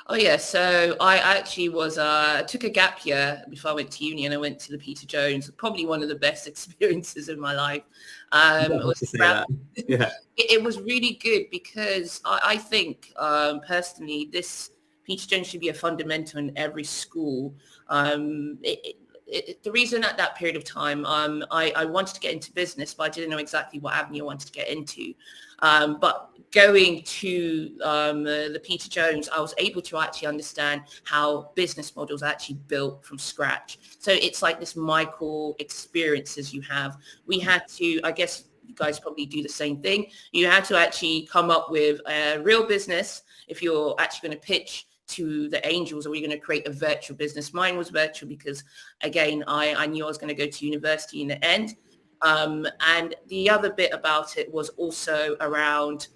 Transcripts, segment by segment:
Oh yeah, so I actually was took a gap year before I went to uni, and I went to the Peter Jones. Probably one of the best experiences in my life. You It have was to say that. Yeah. it was really good because I think personally this Peter Jones should be a fundamental in every school. The reason at that period of time, I wanted to get into business, but I didn't know exactly what avenue I wanted to get into. But going to the Peter Jones, I was able to actually understand how business models are actually built from scratch. So it's like this micro experiences you have. We had to, I guess you guys probably do the same thing. You had to actually come up with a real business if you're actually going to pitch to the angels, or we're going to create a virtual business. Mine was virtual because, again, I knew I was going to go to university in the end. And the other bit about it was also around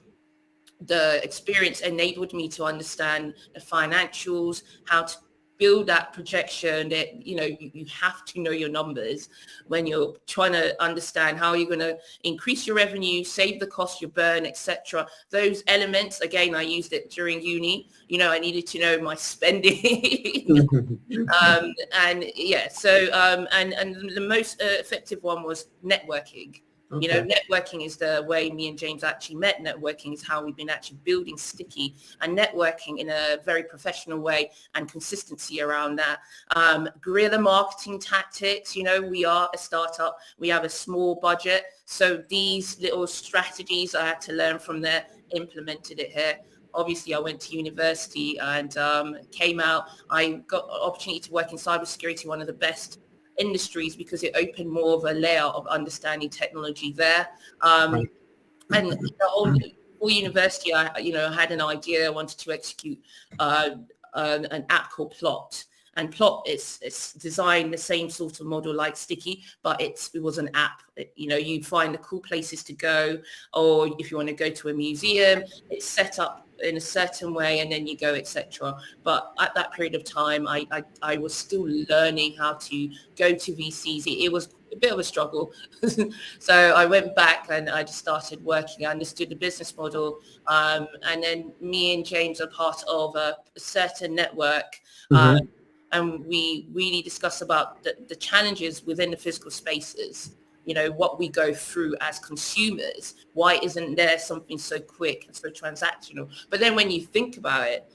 the experience enabled me to understand the financials, how to build that projection. That you have to know your numbers when you're trying to understand how you're going to increase your revenue, save the cost you burn, etc. Those elements, again, I used it during uni. I needed to know my spending. And yeah, so and the most effective one was networking. Okay. Networking is the way me and James actually met. Networking is how we've been actually building Sticky, and networking in a very professional way and consistency around that. Guerrilla marketing tactics, we are a startup. We have a small budget. So these little strategies I had to learn from there, implemented it here. Obviously, I went to university and came out. I got an opportunity to work in cybersecurity, one of the best industries, because it opened more of a layer of understanding technology there. Right. And the whole university, I had an idea. I wanted to execute an app called Plot. And Plot it's designed the same sort of model like Sticky, but it was an app. You find the cool places to go, or if you want to go to a museum, it's set up in a certain way, and then you go, etc. But at that period of time, I was still learning how to go to VCs. It was a bit of a struggle. So I went back and I just started working. I understood the business model. And then me and James are part of a certain network. Mm-hmm. And we really discuss about the challenges within the physical spaces, what we go through as consumers. Why isn't there something so quick and so transactional? But then when you think about it,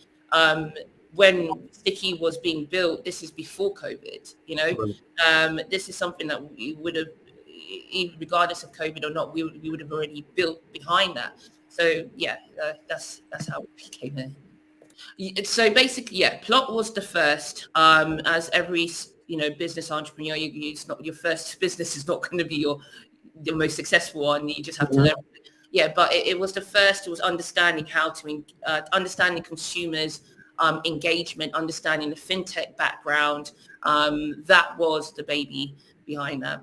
when Sticky was being built, this is before COVID, Right. this is something that we would have, regardless of COVID or not, we would have already built behind that. So yeah, that's how it became there. So basically, yeah, Plot was the first. As every business entrepreneur, it's not your first business is not going to be your most successful one. You just have to learn. Yeah, but it was the first. It was understanding how to understanding consumers' engagement, understanding the fintech background. That was the baby behind that.